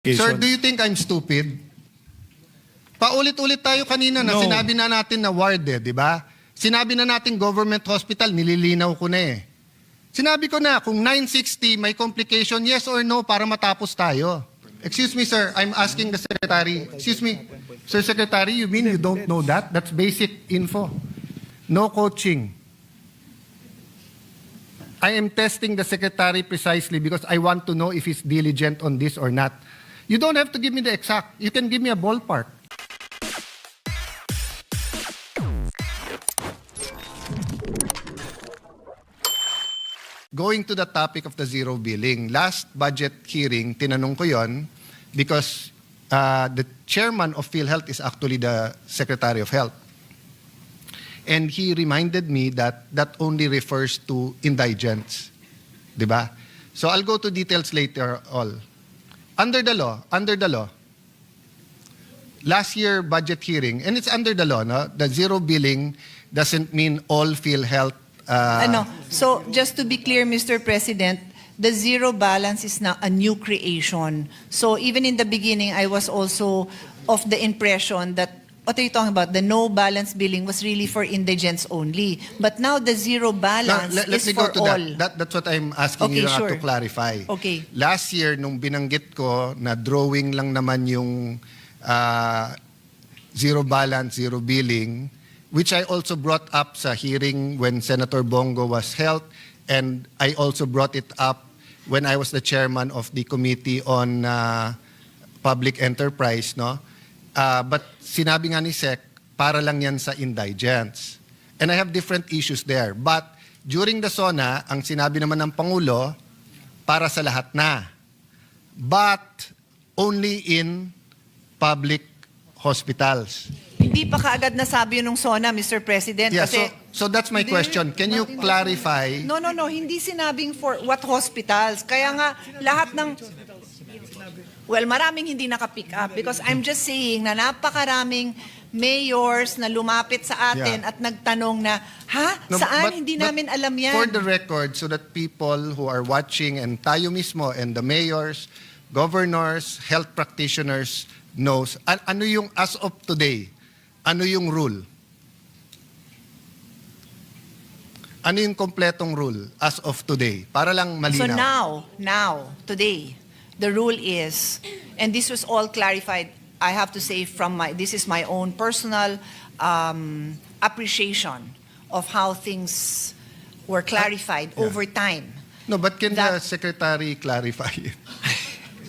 Sir, do you think I'm stupid? Paulit-ulit tayo kanina na No. sinabi na natin na ward di ba? Sinabi na natin government hospital, nililinaw ko na eh. Sinabi ko na, kung 960 may complication, yes or no, para matapos tayo. Excuse me, sir, I'm asking the secretary. Excuse me, Sir Secretary, you mean you don't know that? That's basic info. No coaching. I am testing the secretary precisely because I want to know if he's diligent on this or not. You don't have to give me the exact. You can give me a ballpark. Going to the topic of the zero billing, last budget hearing, tinanong ko yon because the chairman of PhilHealth is actually the Secretary of Health. And he reminded me that that only refers to indigents. Diba? So I'll go to details later all. Under the law, last year budget hearing, and it's under the law, no? The zero billing doesn't mean all PhilHealth. So just to be clear, Mr. President, the zero balance is now a new creation. So even in the beginning, I was also of the impression that what are you talking about? The no balance billing was really for indigents only. But now the zero balance let is me go for to all. That's what I'm asking Okay, you sure. to clarify. Okay. Last year, nung binanggit ko na drawing lang naman yung zero balance, zero billing, which I also brought up sa hearing when Senator Bongo was held, and I also brought it up when I was the chairman of the Committee on Public Enterprise, no? But sinabi nga ni Sec, para lang yan sa indigents. And I have different issues there. But during the SONA, ang sinabi naman ng Pangulo, para sa lahat na. But only in public hospitals. Hindi pa kaagad nasabi yun ng SONA, Mr. President. Yeah, kasi so that's my question. Can you clarify? No, hindi sinabing for what hospitals. Kaya nga, lahat ng... Well, maraming hindi naka-pick up because I'm just saying na napakaraming mayors na lumapit sa atin Yeah. at nagtanong na, No, saan? but- Hindi but namin alam yan. For the record, so that people who are watching and tayo mismo and the mayors, governors, health practitioners knows, ano yung as of today, ano yung rule? Ano yung kompletong rule as of today? Para lang malinaw. So now, today, the rule is, and this was all clarified, I have to say this is my own personal appreciation of how things were clarified Yeah. over time. No, but can the that- secretary clarify it?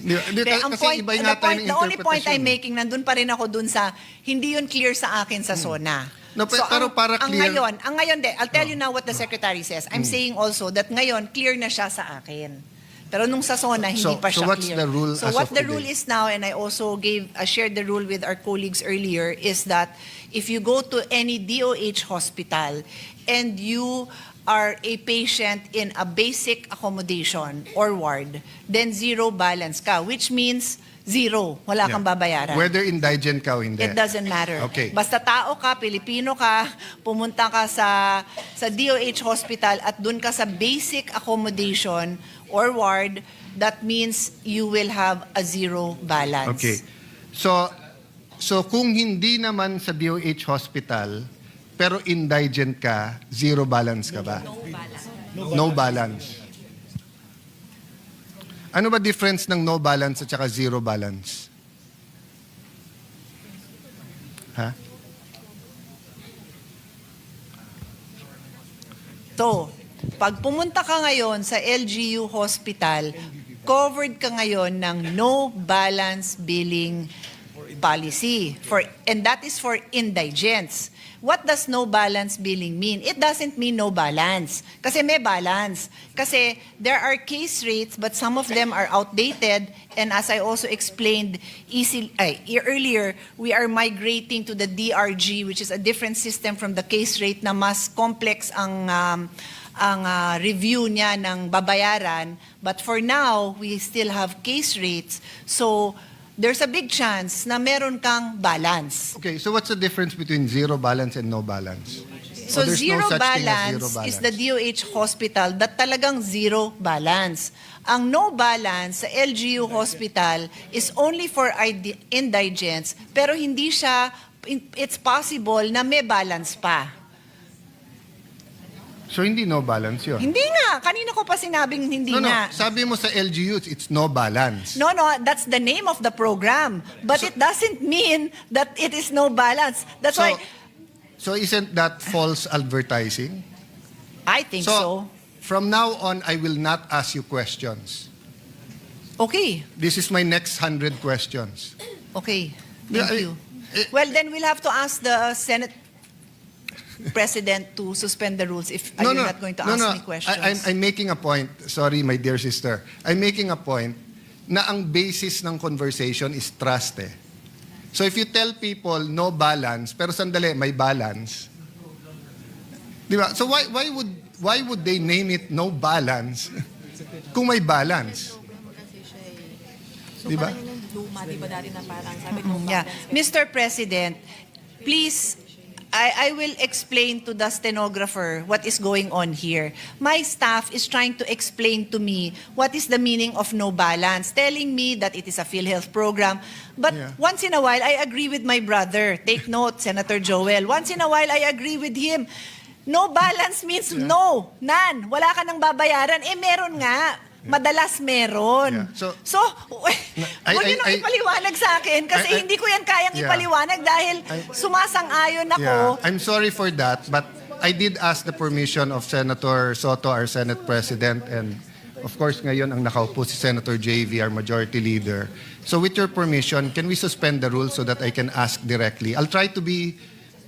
The only point I'm making, nandun pa rin ako dun sa, hindi yun clear sa akin sa SONA. No, pero para clear- Ang ngayon, I'll tell you now what the secretary says. I'm saying also that ngayon, clear na siya sa akin. Pero nung sa SONA, hindi pa so siya what's clear. the rule So as what of the today? rule is now, and I also shared the rule with our colleagues earlier, is that if you go to any DOH hospital and you are a patient in a basic accommodation or ward, then zero balance ka, which means zero. Wala kang babayaran. Whether indigent ka o hindi. It doesn't matter. Okay. Basta tao ka, Pilipino ka, pumunta ka sa DOH hospital at dun ka sa basic accommodation or ward, that means you will have a zero balance. Okay. So kung hindi naman sa DOH hospital, pero indigent ka, zero balance ka ba? No balance. Ano ba difference ng no balance at saka zero balance? Ha? So, pag pumunta ka ngayon sa LGU Hospital, covered ka ngayon ng no balance billing policy. And that is for indigents. What does no balance billing mean? It doesn't mean no balance. Kasi may balance. Kasi there are case rates, but some of them are outdated. And as I also explained earlier, we are migrating to the DRG, which is a different system from the case rate na mas complex ang review niya ng babayaran. But for now, we still have case rates. So there's a big chance na meron kang balance. Okay, so what's the difference between zero balance and no balance? So Or there's no zero such thing as balance zero balance? is the DOH hospital that talagang zero balance. ang no balance sa LGU Hospital is only for indigents, pero hindi siya, it's possible na may balance pa. So hindi no balance yun. Hindi nga. Kanina ko pa sinabing hindi No, nga. sabi mo sa LGUs, it's no balance. No, that's the name of the program. But it doesn't mean that it is no balance. That's why So isn't that false advertising? I think so. From now on, I will not ask you questions. Okay. This is my next 100 questions. Okay. Yeah, Thank you. Well, then we'll have to ask the Senate President to suspend the rules if you're not going to ask me questions. I'm making a point. Sorry, my dear sister. I'm making a point na ang basis ng conversation is trust eh. So if you tell people no balance, pero sandali, may balance. Di ba? So why would they name it no balance kung may balance? So Di ba? parang yung luma, di ba dati na parang sabi ko, Yeah. Mr. President, please, I will explain to the stenographer what is going on here. My staff is trying to explain to me what is the meaning of no balance, telling me that it is a PhilHealth program. But Yeah. once in a while, I agree with my brother. Take note, Senator Joel. Once in a while, I agree with him. No balance means no, none. Wala ka nang babayaran. Eh, meron nga. Madalas meron. Yeah. So, huwag nyo nang ipaliwanag sa akin kasi hindi ko yan kayang Yeah. ipaliwanag dahil sumasang-ayon ako. Yeah, I'm sorry for that, but I did ask the permission of Senator Soto, our Senate President, and of course ngayon ang nakaupo si Senator JV, our Majority Leader. So with your permission, can we suspend the rules so that I can ask directly? I'll try to be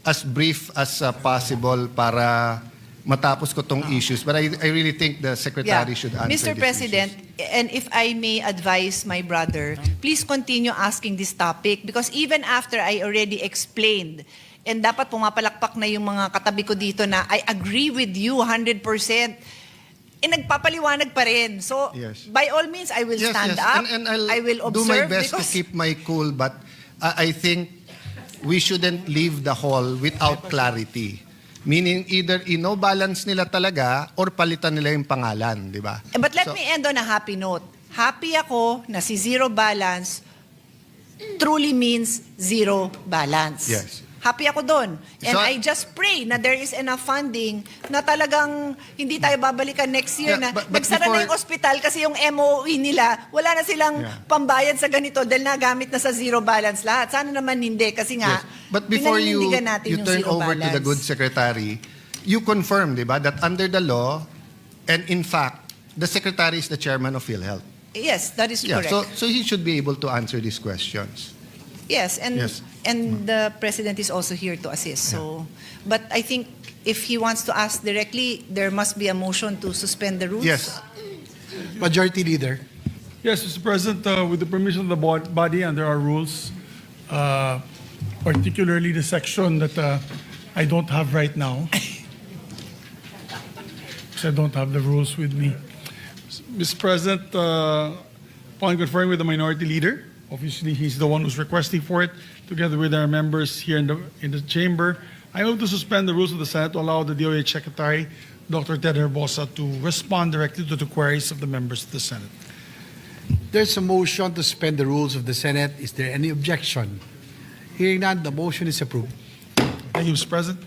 as brief as possible para matapos ko tong issues, but I really think the Secretary should answer Mr. these President, issues. and if I may advise my brother, please continue asking this topic because even after I already explained, and dapat pumapalakpak na yung mga katabi ko dito na I agree with you 100%, eh nagpapaliwanag pa rin. So, Yes. by all means, I will Yes, stand yes. up, And I'll I will do my observe best to because keep my cool, but I think we shouldn't leave the hall without clarity. Meaning either ino-balance nila talaga or palitan nila yung pangalan, di ba? But let So- me end on a happy note. Happy ako na si zero balance truly means zero balance. Yes. Happy ako doon. And So- I just pray na there is enough funding na talagang hindi tayo babalikan next year Yeah, na but nagsara na before- yung ospital kasi yung MOE nila, wala na silang Yeah. pambayad sa ganito dahil nagamit na sa zero balance lahat. Sana naman hindi kasi nga, Yes. But before you pinaninindigan natin yung turn zero over to the balance. good secretary, you confirm, di ba, that under the law, and in fact, the secretary is the chairman of PhilHealth. Yes, that is Yeah, correct. so he should be able to answer these questions. Yes, and Yes. and the president is also here to assist. So, but I think if he wants to ask directly, there must be a motion to suspend the rules. Yes. Majority Leader. Yes, Mr. President, with the permission of the body under our rules, particularly the section that I don't have right now, because I don't have the rules with me. Mr. President, upon conferring with the Minority Leader, obviously he's the one who's requesting for it, together with our members here in the chamber, I move to suspend the rules of the Senate to allow the DOH Secretary, Dr. Ted Herbosa, to respond directly to the queries of the members of the Senate. There's a motion to suspend the rules of the Senate. Is there any objection? Hearing none, the motion is approved. Thank you, Mr. President.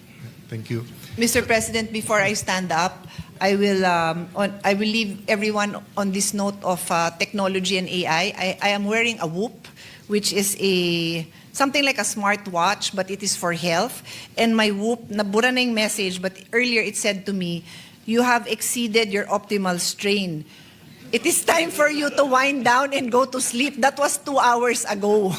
Thank you. Mr. President, before I stand up, I will leave everyone on this note of technology and AI. I am wearing a Whoop, which is something like a smartwatch, but it is for health. And my Whoop, nabura na yung message, but earlier it said to me, you have exceeded your optimal strain. It is time for you to wind down and go to sleep. That was 2 hours ago.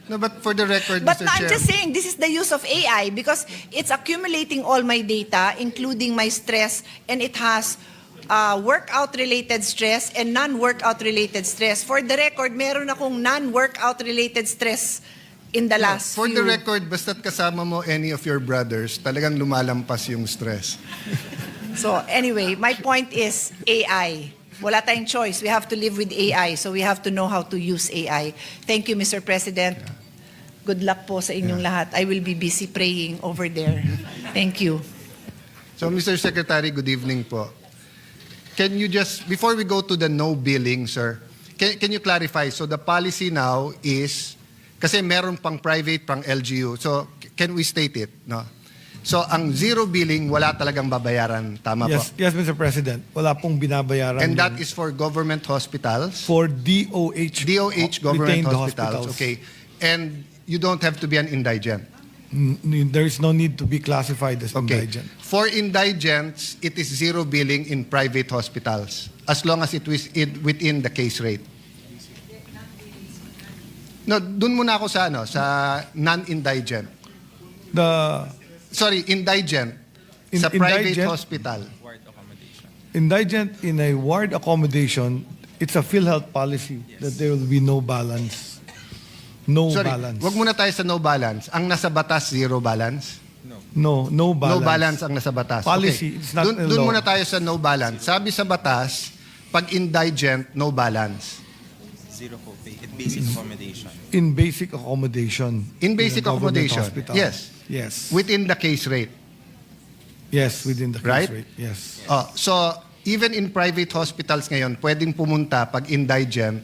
No, but for the record, But Mr. I'm Chair, just saying, this is the use of AI because it's accumulating all my data, including my stress, and it has workout-related stress and non-workout-related stress. For the record, meron akong non-workout-related stress in the last for few... the record, basta't kasama mo any of your brothers, talagang lumalampas yung stress. So anyway, my point is AI. Wala tayong choice. We have to live with AI, so we have to know how to use AI. Thank you, Mr. President. Good luck po sa inyong lahat. I will be busy praying over there. Thank you. So, Mr. Secretary, good evening po. can you just, before we go to the no billing, sir, can you clarify? So the policy now is, kasi meron pang private, pang LGU. So can we state it? No? So ang zero billing, wala talagang babayaran. Tama Yes, po? yes, Mr. President. Wala pong binabayaran. And that yung- is for government hospitals? for DOH. DOH government retained hospitals. Okay. And you don't have to be an indigent. There is no need to be classified as Okay. indigent. For indigents, it is zero billing in private hospitals as long as it was within the case rate. No, dun muna ako sa sa non-indigent. Sorry, indigent sa private Indigent- hospital. Indigent in a ward accommodation, it's a PhilHealth policy that there will be no balance. No Sorry, balance. wag muna tayo sa no balance. Ang nasa batas, zero balance. No balance. No balance ang nasa batas. Policy, it's not a Dun law. muna tayo sa no balance. Sabi sa batas, pag indigent, no balance. Zero copay. It basic accommodation. In basic accommodation. In basic a government accommodation, hospital. yes. Yes. Within the case rate. Yes, within the case Right? rate. Yes. So, even in private hospitals ngayon, pwedeng pumunta pag indigent,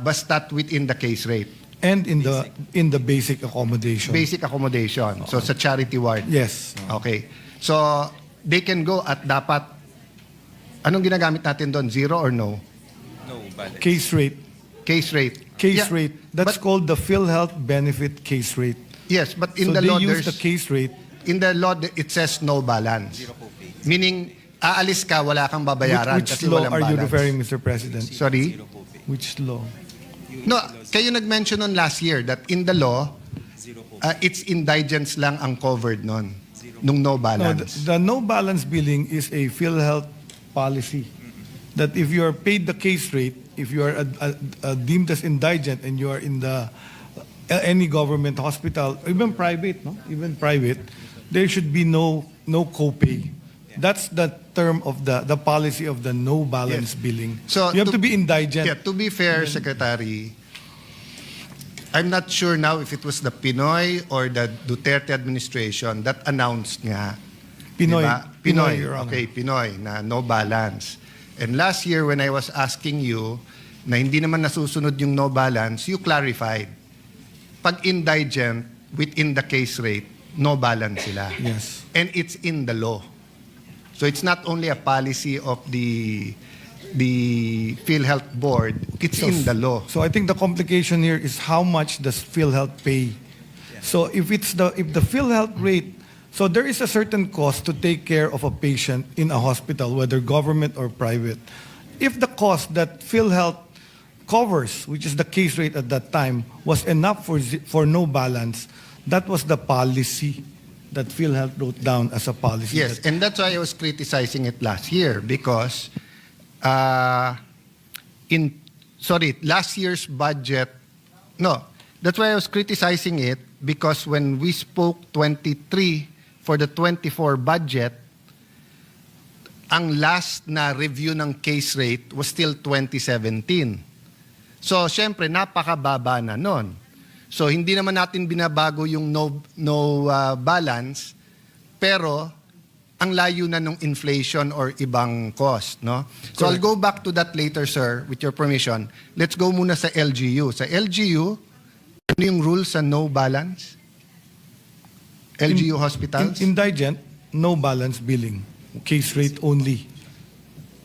basta't within the case rate. And in the basic accommodation. Basic accommodation. So, sa charity ward. Yes. Okay. So, they can go at dapat, anong ginagamit natin doon? Zero or no? No balance. Case rate. Case rate. Case Yeah, rate. That's but- called the PhilHealth benefit case rate. Yes, but in So the they law, use there's, the case rate. in the law, it says no balance. Zero copay. Meaning, aalis ka, wala kang babayaran Which kasi law walang are you balance. referring, Mr. President? Sorry? Zero copay. Which law? No, kayo nag-mention nun last year that in the law, Zero copay. it's indigents lang ang covered nun, nung no No, balance. the no balance billing is a PhilHealth policy. That if you are paid the case rate, if you are deemed as indigent and you are in the any government hospital, even private, no, even private, there should be no copay. That's the term of the policy of the no balance Yes. billing. So you have to be indigent. Yeah, to be fair, Secretary, I'm not sure now if it was the Pinoy or the Duterte administration that announced nga. Pinoy, Diba? Pinoy, Your Honor. Okay, Pinoy, na no balance. And last year when I was asking you na hindi naman nasusunod yung no balance, you clarified. Pag indigent, within the case rate, no balance sila. Yes. And it's in the law. So it's not only a policy of the PhilHealth Board, it's in the law. So I think the complication here is how much does PhilHealth pay? So if the PhilHealth rate, so there is a certain cost to take care of a patient in a hospital, whether government or private. If the cost that PhilHealth covers, which is the case rate at that time, was enough for no balance, that was the policy that PhilHealth wrote down as a policy. Yes, and that's why I was criticizing it last year because last year's budget, no, that's why I was criticizing it because when we spoke 23 for the 24 budget, ang last na review ng case rate was still 2017. So, syempre, napakababa na nun. So, hindi naman natin binabago yung no balance, pero ang layo na ng inflation or ibang cost, no? So, I'll go back to that later, sir, with your permission. Let's go muna sa LGU. Sa LGU, ano yung rules sa no balance? LGU hospitals? Indigent, no balance billing. Case rate only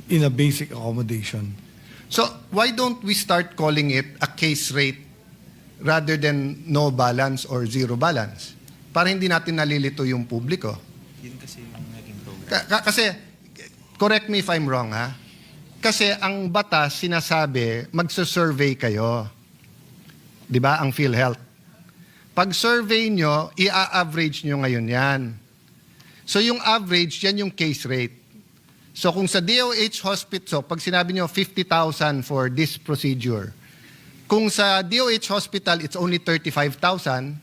in a basic accommodation. So, why don't we start calling it a case rate rather than no balance or zero balance? Para hindi natin nalilito yung publiko. Yun kasi yung naging program. Kasi, correct me if I'm wrong, ha? Kasi ang batas sinasabi, magsa-survey kayo. Di ba? Ang PhilHealth. Pag survey nyo, i-average nyo ngayon yan. So yung average, yan yung case rate. So kung sa DOH hospital, pag sinabi nyo 50,000 for this procedure, kung sa DOH hospital, it's only 35,000,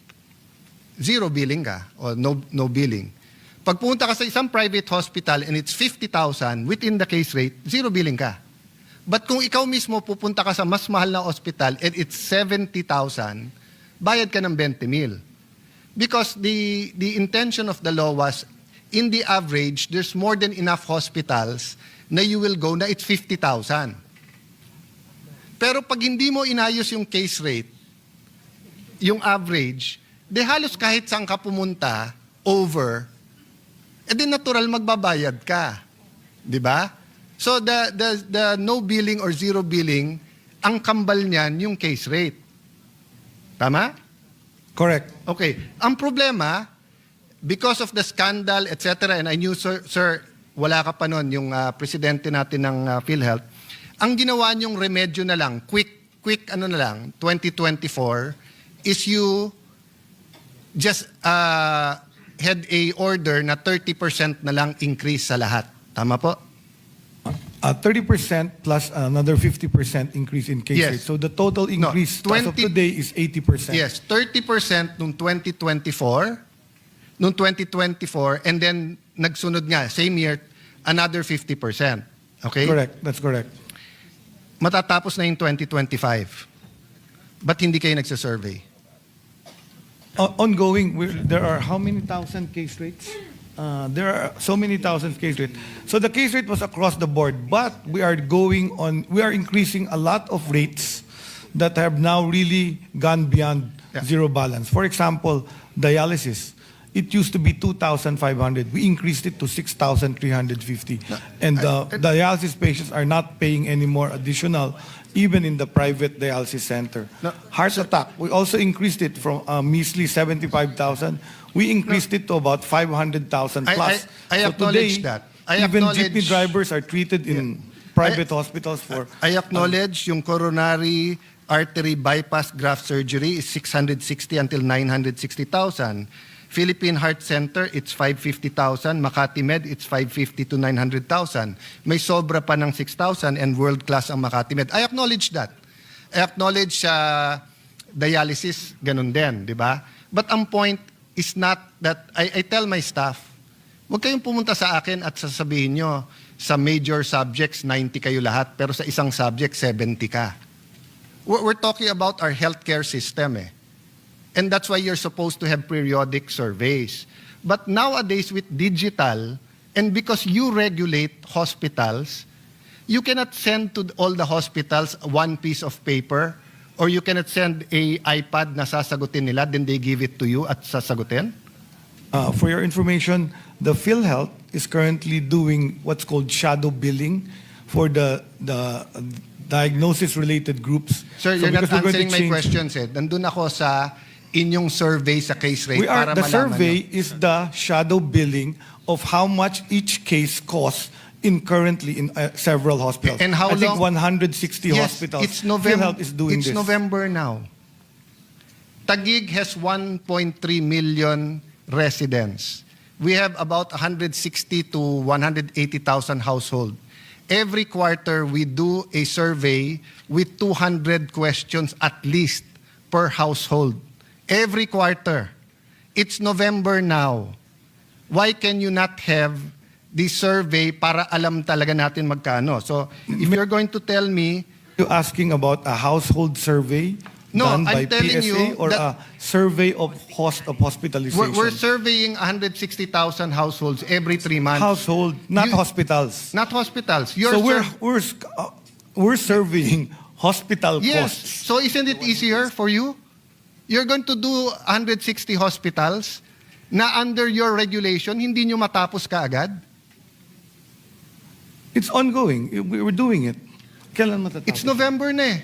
zero billing ka o no billing. Pag pumunta ka sa isang private hospital and it's 50,000 within the case rate, zero billing ka. But kung ikaw mismo pupunta ka sa mas mahal na hospital and it's 70,000, bayad ka ng 20,000. Because the intention of the law was, in the average, there's more than enough hospitals na you will go na it's 50,000. Pero pag hindi mo inayos yung case rate, yung average, de halos kahit saan ka pumunta, over, edi natural magbabayad ka. Di ba? So the no billing or zero billing, ang kambal niyan yung case rate. Tama? Correct. Okay. Ang problema, because of the scandal, etc., and I knew, sir, wala ka pa nun, yung presidente natin ng PhilHealth, ang ginawa niyong remedyo na lang, quick ano na lang, 2024, is you just had a order na 30% na lang increase sa lahat. Tama po? 30% plus another 50% increase in case Yes. rate. So the total No, increase as 20 of today is 80%. Yes, 30% nung 2024, and then nagsunod nga, same year, another 50%. Okay? Correct. That's correct. Matatapos na yung 2025. Ba't hindi kayo nagsasurvey? Ongoing, there are how many thousand case rates? There are so many thousand case rates. So the case rate was across the board, but we are increasing a lot of rates that have now really gone beyond Yeah. zero balance. For example, dialysis. It used to be 2,500. We increased it to 6,350. And dialysis patients are not paying any more additional, even in the private dialysis center. No, Heart attack, we also increased it from a measly 75,000. We increased it to about 500,000 plus. I So acknowledge today, that. I even acknowledge- jeepney drivers are treated in private hospitals for... I acknowledge yung coronary artery bypass graft surgery is 660 until 960,000. Philippine Heart Center, it's 550,000. Makati Med, it's 550 to 900,000. May sobra pa ng 6,000 and world-class ang Makati Med. I acknowledge that. I acknowledge dialysis, ganun din, di ba? But ang point is not that, I tell my staff, huwag kayong pumunta sa akin at sasabihin nyo, sa major subjects, 90 kayo lahat, pero sa isang subject, 70 ka. We're talking about our healthcare system eh. And that's why you're supposed to have periodic surveys. But nowadays with digital, and because you regulate hospitals, you cannot send to all the hospitals one piece of paper, or you cannot send a iPad na sasagutin nila, then they give it to you at sasagutin? For your information, the PhilHealth is currently doing what's called shadow billing for the diagnosis-related groups. Sir, you're not because we're going to answering my change- questions eh. Nandun ako sa inyong survey sa case rate para The malaman survey nyo. is the shadow billing of how much each case costs currently in several hospitals. And how I think long- 160 hospitals. It's November. PhilHealth is doing It's this. November now. Taguig has 1.3 million residents. We have about 160 to 180,000 households. Every quarter, we do a survey with 200 questions at least per household. Every quarter. It's November now. Why can you not have this survey para alam talaga natin magkano? So, if you're going to tell me, You asking about a household survey No, done I'm by telling PSA you or that- a survey of hospitalization? we're surveying 160,000 households every 3 months. Household, not You- hospitals. Not hospitals. So we're surveying hospital yes. costs. So isn't it easier for you? You're going to do 160 hospitals na under your regulation, hindi nyo matapos kaagad? It's ongoing. We're doing it. Kailan matatapos? It's November na eh.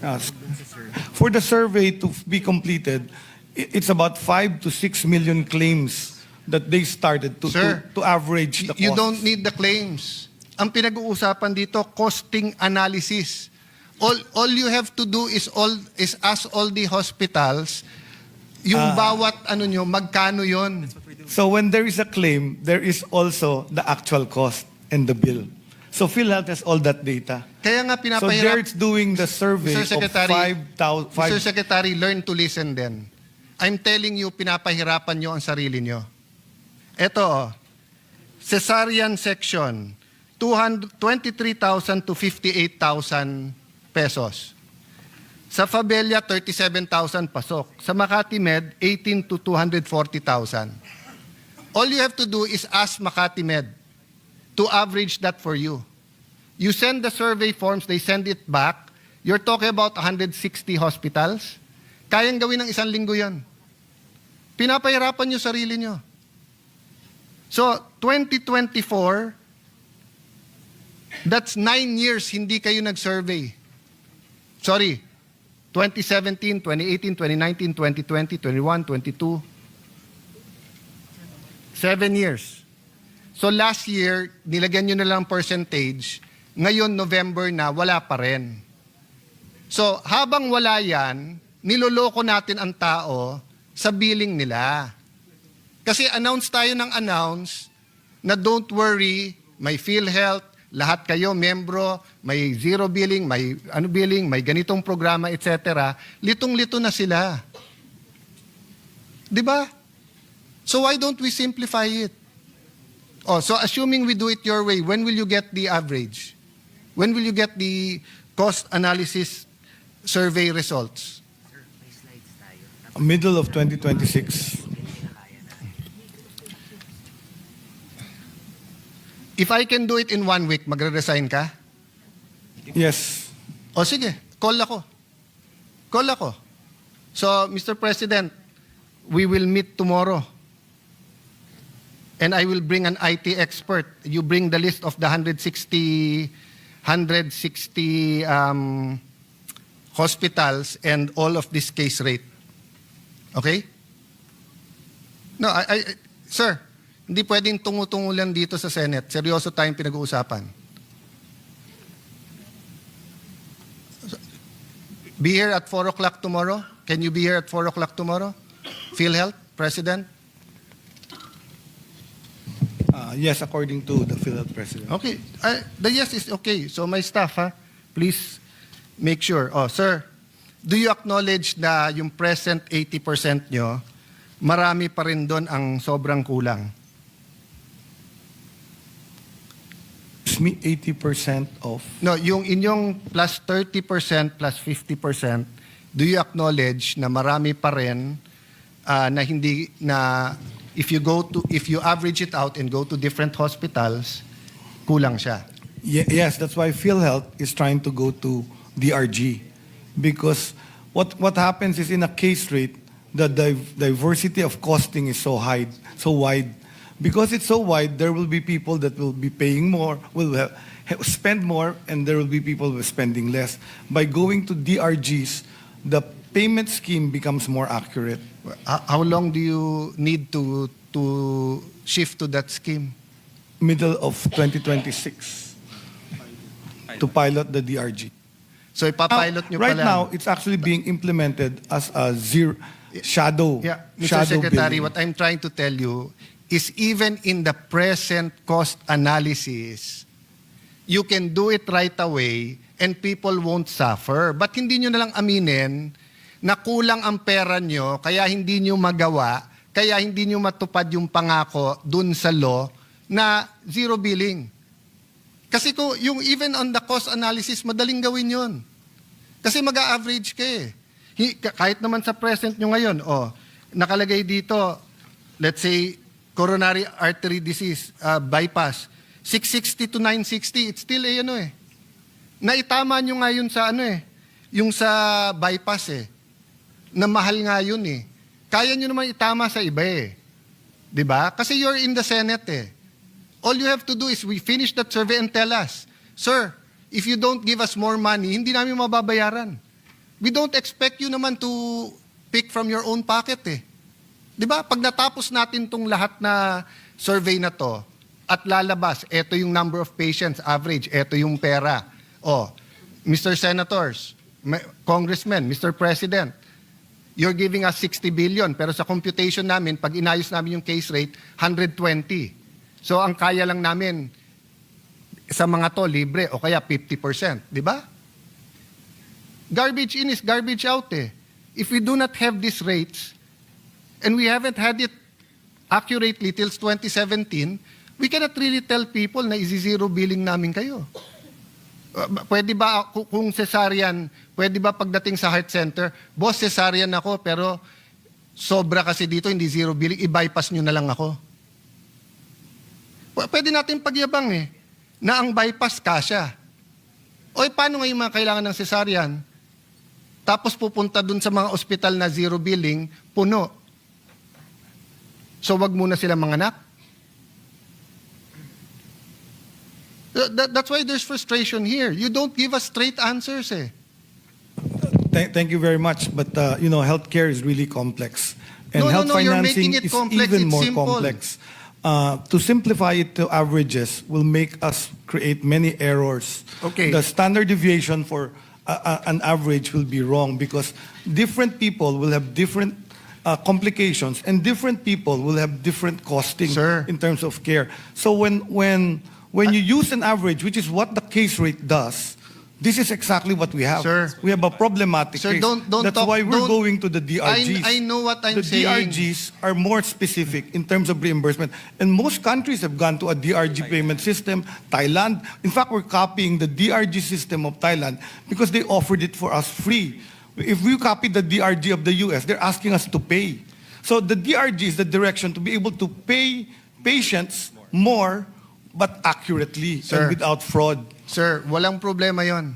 Yes. For the survey to be completed, it's about 5 to 6 million claims that they started Sir, to average the cost. You don't need the claims. Ang pinag-uusapan dito, costing analysis. All you have to do is ask all the hospitals, yung bawat ano nyo, magkano yon. So when there is a claim, there is also the actual cost and the bill. So PhilHealth has all that data. Kaya nga So pinapahirap. there it's doing the survey Mr. Secretary, of 5,000. Mr. Secretary, learn to listen then. I'm telling you, pinapahirapan nyo ang sarili nyo. Ito, cesarean section, 23,000 to 58,000 pesos. Sa Fabella, 37,000 pasok. Sa Makati Med, 18 to 240,000. All you have to do is ask Makati Med to average that for you. You send the survey forms, they send it back. You're talking about 160 hospitals. Kayang gawin ng isang linggo yan. Pinapahirapan nyo sarili nyo. So, 2024, that's 9 years hindi kayo nag-survey. Sorry, 2017, 2018, 2019, 2020, 21, 22. 7 years. So last year, nilagyan nyo na lang percentage. Ngayon, November na, wala pa rin. So habang wala yan, niloloko natin ang tao sa billing nila. Kasi announce tayo ng announce na don't worry, may PhilHealth, lahat kayo, membro, may zero billing, may billing, may ganitong programa, etc. Litong-lito na sila. Di ba? So why don't we simplify it? Oh, so assuming we do it your way, when will you get the average? When will you get the cost analysis survey results? Middle of 2026. If I can do it in 1 week, magre-resign ka? Yes. O sige, call ako. Call ako. So, Mr. President, we will meet tomorrow. And I will bring an IT expert. You bring the list of the 160 hospitals and all of this case rate. Okay? No, sir, hindi pwedeng tungo-tungo lang dito sa Senate. Seryoso tayong pinag-uusapan. Be here at 4 o'clock tomorrow? Can you be here at 4 o'clock tomorrow? PhilHealth, President? Yes, according to the PhilHealth president. Okay. The yes is okay. So my staff, please make sure. Oh, sir, do you acknowledge na yung present 80% nyo, marami pa rin doon ang sobrang kulang? It's me 80% of. No, yung inyong plus 30%, plus 50%, do you acknowledge na marami pa rin na hindi na if you average it out and go to different hospitals, kulang siya? Yes, that's why PhilHealth is trying to go to DRG. Because what happens is in a case rate, the diversity of costing is so high, so wide. Because it's so wide, there will be people that will be paying more, will spend more, and there will be people who are spending less. By going to DRGs, the payment scheme becomes more accurate. How long do you need to shift to that scheme? Middle of 2026 to pilot the DRG. So ipapilot nyo Right pala. now, it's actually being implemented as a zero shadow. Yeah, Mr. shadow Secretary, billing. what I'm trying to tell you is even in the present cost analysis, you can do it right away and people won't suffer. But hindi nyo nalang aminin na kulang ang pera nyo, kaya hindi nyo magawa, kaya hindi nyo matupad yung pangako dun sa law na zero billing. Kasi kung yung even on the cost analysis, madaling gawin yon. Kasi mag-a-average ka eh. Kahit naman sa present nyo ngayon, nakalagay dito, let's say, coronary artery disease, bypass, 660 to 960, it's still naitama nyo nga yun sa yung sa bypass na mahal nga yun Kaya nyo naman itama sa iba Diba? Kasi you're in the Senate All you have to do is we finish that survey and tell us, sir, if you don't give us more money, hindi namin mababayaran. We don't expect you naman to pick from your own pocket Diba? Pag natapos natin tong lahat na survey na to, at lalabas, eto yung number of patients, average, eto yung pera. Mr. Senators, Congressmen, Mr. President, you're giving us 60 billion, pero sa computation namin, pag inayos namin yung case rate, 120. So ang kaya lang namin sa mga to libre o kaya 50%, di ba? Garbage in is garbage out If we do not have these rates, and we haven't had it accurately till 2017, we cannot really tell people na isi-zero billing namin kayo. Pwede ba kung cesarean, pwede ba pagdating sa heart center, boss, cesarean ako pero sobra kasi dito, hindi zero billing, i-bypass nyo na lang ako. Pwede natin pagyabang na ang bypass kasya. O paano ngayon mga kailangan ng cesarean? Tapos pupunta dun sa mga ospital na zero billing, puno. So wag muna sila manganak. That's why there's frustration here. You don't give us straight answers Thank you very much. But, healthcare is really complex. And No, health you're financing making it is complex. even It's more simple. complex. To simplify it to averages will make us create many errors. Okay. The standard deviation for an average will be wrong because different people will have different complications and different people will have different costing Sir. in terms of care. So when you use an average, which is what the case rate does, this is exactly what we have. Sir. We have a problematic Sir, case. don't That's talk- why we're don't- going to the DRGs. I know what I'm the saying. DRGs are more specific in terms of reimbursement. And most countries have gone to a DRG payment system. Thailand, in fact, we're copying the DRG system of Thailand because they offered it for us free. If we copy the DRG of the US, they're asking us to pay. So the DRG is the direction to be able to pay patients more but accurately Sir. and without fraud. Sir, walang problema yon.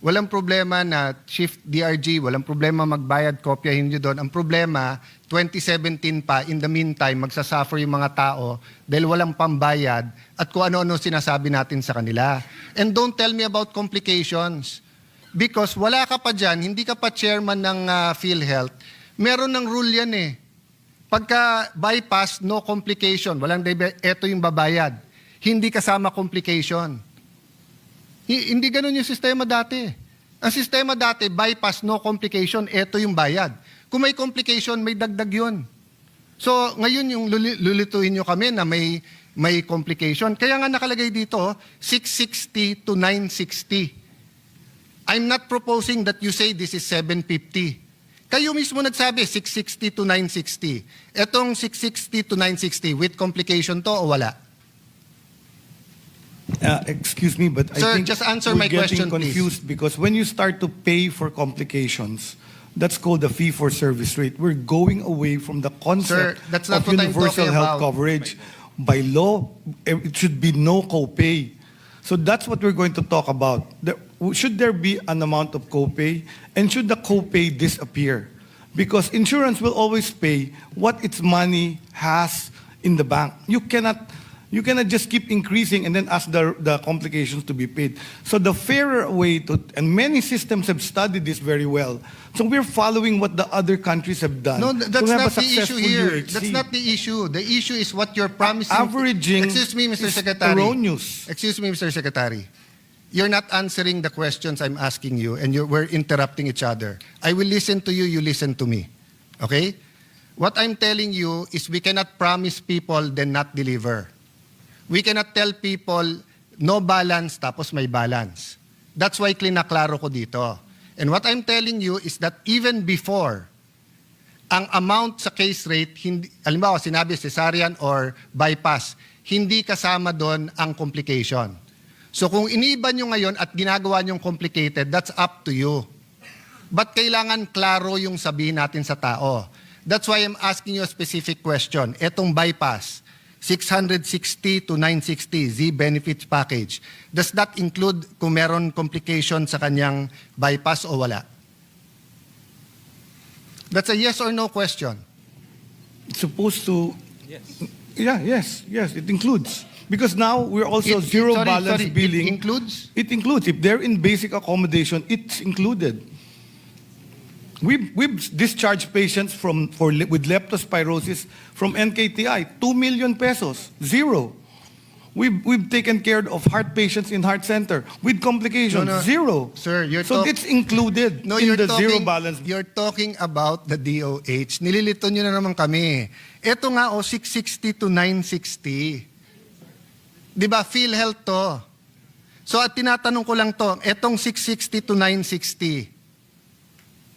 Walang problema na shift DRG, walang problema magbayad, kopyahin nyo doon. Ang problema, 2017 pa, in the meantime, magsasuffer yung mga tao dahil walang pambayad at kung ano-ano sinasabi natin sa kanila. And don't tell me about complications. Because wala ka pa dyan, hindi ka pa chairman ng PhilHealth, meron ng rule yan Pagka bypass, no complication, eto yung babayad. Hindi kasama complication. Hindi ganun yung sistema dati. Ang sistema dati, bypass, no complication, eto yung bayad. Kung may complication, may dagdag yun. So, ngayon yung lulituin nyo kami na may complication. Kaya nga nakalagay dito, 660 to 960. I'm not proposing that you say this is 750. Kayo mismo nagsabi, 660 to 960. Etong 660 to 960, with complication to o wala? Excuse me, but Sir, I think just answer we're my question, getting confused because when you start to pay for complications, that's called the fee-for-service rate. We're going away from the concept Sir, that's not of what I'm universal talking health about. coverage. By law, it should be no copay. So that's what we're going to talk about. Should there be an amount of copay, and should the copay disappear? Because insurance will always pay what its money has in the bank. You cannot just keep increasing and then ask the complications to be paid. So the fairer way to, and many systems have studied this very well. So we're following what the other countries have done. No, to that's have a not the issue successful here. UHC. That's not the issue. The issue is what you're promising. Averaging Excuse me, Mr. is Secretary. erroneous. Excuse me, Mr. Secretary. You're not answering the questions I'm asking you, and we're interrupting each other. I will listen to you, you listen to me. Okay? What I'm telling you is we cannot promise people then not deliver. We cannot tell people no balance tapos may balance. That's why klinaklaro ko dito. And what I'm telling you is that even before, ang amount sa case rate, halimbawa sinabi cesarean or bypass, hindi kasama doon ang complication. So kung iniiba nyo ngayon at ginagawa nyong complicated, that's up to you. But kailangan klaro yung sabihin natin sa tao. That's why I'm asking you a specific question. Etong bypass, 660 to 960 Z benefits package. Does that include kung meron complication sa kanyang bypass o wala? That's a yes or no question. It's supposed to. Yes. Yeah, yes, it includes. Because now we're also zero balance billing. It includes? It includes. If they're in basic accommodation, it's included. We've discharged patients with leptospirosis from NKTI, 2 million pesos, zero. We've taken care of heart patients in heart center with complications, No. zero. Sir, so it's included in the zero balance. You're talking about the DOH. Nililito nyo na naman kami. Ito nga 660 to 960. Di ba, PhilHealth to. So at tinatanong ko lang to, etong 660 to 960.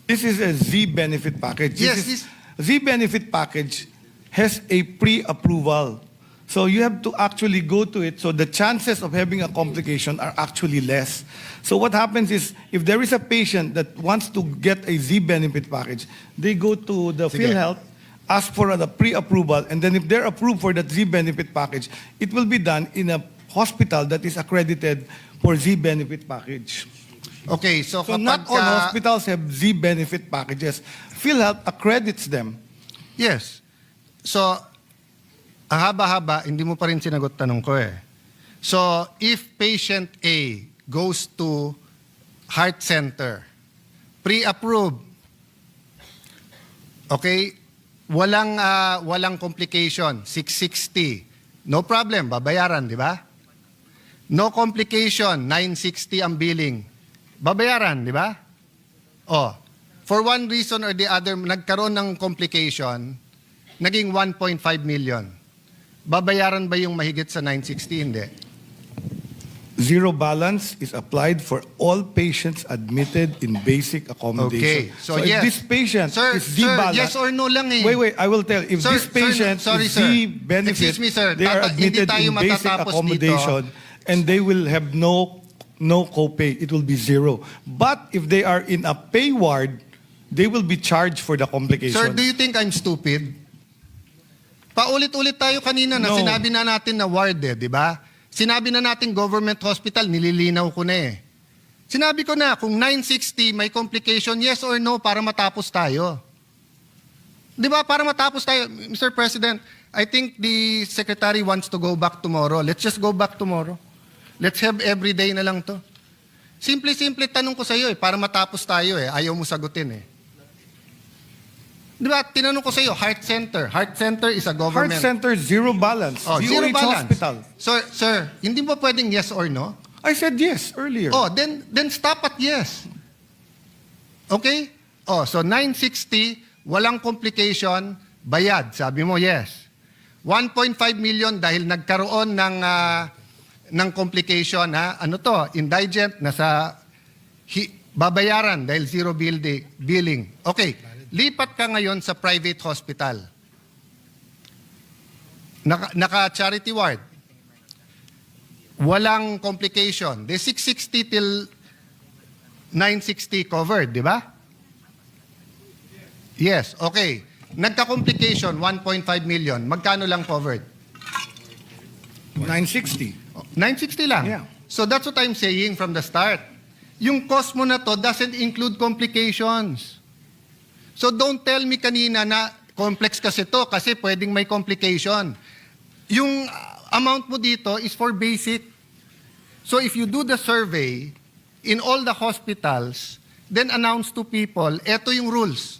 This is a Z benefit package. Yes, Z benefit package has a pre-approval. So you have to actually go to it. So the chances of having a complication are actually less. So what happens is, if there is a patient that wants to get a Z benefit package, they go to the Sige. PhilHealth, ask for a pre-approval, and then if they're approved for that Z benefit package, it will be done in a hospital that is accredited for Z benefit package. Okay, so, So kapag not all hospitals have Z benefit packages. PhilHealth accredits them. Yes. So, ang haba-haba, hindi mo pa rin sinagot tanong ko eh. So, if patient A goes to heart center, pre-approved, okay, walang complication, 660, no problem, babayaran, di ba? No complication, 960 ang billing, babayaran, di ba? Oh, for one reason or the other, nagkaroon ng complication, naging 1.5 million. Babayaran ba yung mahigit sa 960? Hindi. Zero balance is applied for all patients admitted in basic accommodation. Okay. So, yes. if this patient Sir, is Z balance, yes or no lang eh. wait, I will tell. If Sir, this patient sorry, is sir. Z benefit, Excuse me, sir. they are Hindi admitted tayo in basic matatapos accommodation, and they will have no copay. It will be zero. But if they are in a pay ward, they will be charged for the complication. Sir, do you think I'm stupid? Paulit-ulit tayo kanina na No. sinabi na natin na ward eh, di ba? Sinabi na natin government hospital, nililinaw ko na eh. Sinabi ko na, kung 960 may complication, yes or no, para matapos tayo. Di ba? Para matapos tayo. Mr. President, I think the Secretary wants to go back tomorrow. Let's just go back tomorrow. Let's have every day na lang to. Simple-simple tanong ko sa iyo eh, para matapos tayo eh. Ayaw mo sagutin eh. Di ba? Tinanong ko sa iyo, heart center. Heart center is a Heart government. center, zero balance. Oh, zero DOH balance. hospital. Sir, hindi mo pwedeng yes or no? I said yes earlier. Oh, then stop at yes. Okay? Oh, so 960, walang complication, bayad. Sabi mo yes. 1.5 million dahil nagkaroon ng complication, ha? Ano to? Indigent, babayaran dahil zero billing. Okay. Lipat ka ngayon sa private hospital. Naka-charity ward. Walang complication. The 660 till 960 covered, di ba? Yes, okay. Nagka-complication, 1.5 million. Magkano lang covered? 960. 960 lang. Yeah. So that's what I'm saying from the start. Yung cost mo na to doesn't include complications. So don't tell me kanina na complex kasi to kasi pwedeng may complication. Yung amount mo dito is for basic. So if you do the survey in all the hospitals, then announce to people, eto yung rules.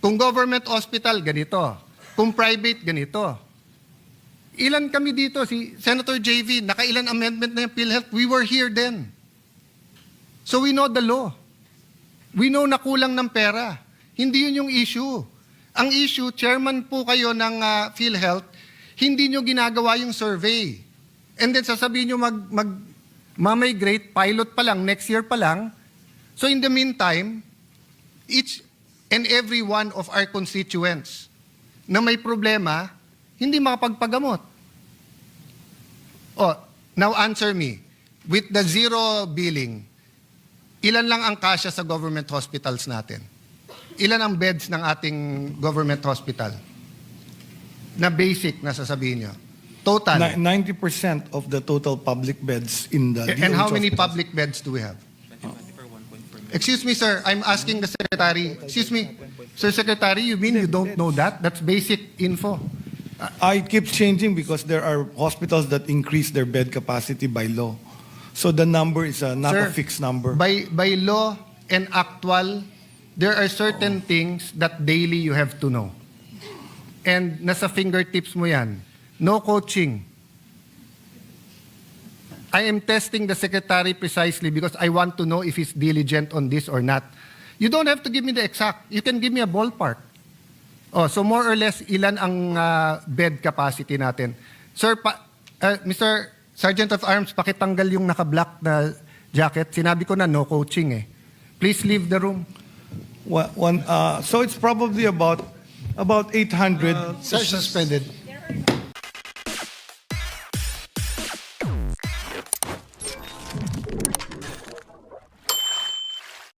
Kung government hospital, ganito. Kung private, ganito. Ilan kami dito? Si Senator JV, nakailan amendment na yung PhilHealth? We were here then. So we know the law. We know na kulang ng pera. Hindi yun yung issue. Ang issue, chairman po kayo ng PhilHealth, hindi nyo ginagawa yung survey. And then sasabihin nyo mag-migrate, pilot pa lang, next year pa lang. So in the meantime, each and every one of our constituents na may problema, hindi makapagpagamot. Oh, now answer me. With the zero billing, ilan lang ang kasya sa government hospitals natin? Ilan ang beds ng ating government hospital? Na basic na sasabihin nyo. Total. 90% of the total public beds in the And how DOH many hospitals. public beds do we have? 2024, 1.4 million. Excuse me, sir. I'm asking the secretary. Excuse me. Sir Secretary, you mean you don't know that? That's basic info. I keep changing because there are hospitals that increase their bed capacity by law. So the number is not a Sir, fixed number. By law and actual, there are certain things that daily you have to know. And nasa fingertips mo yan. No coaching. I am testing the secretary precisely because I want to know if he's diligent on this or not. You don't have to give me the exact. You can give me a ballpark. Oh, so more or less, ilan ang bed capacity natin? Sir, Mr. Sergeant of Arms, pakitanggal yung naka-black na jacket. Sinabi ko na no coaching eh. Please leave the room. So it's probably about 800. Suspended.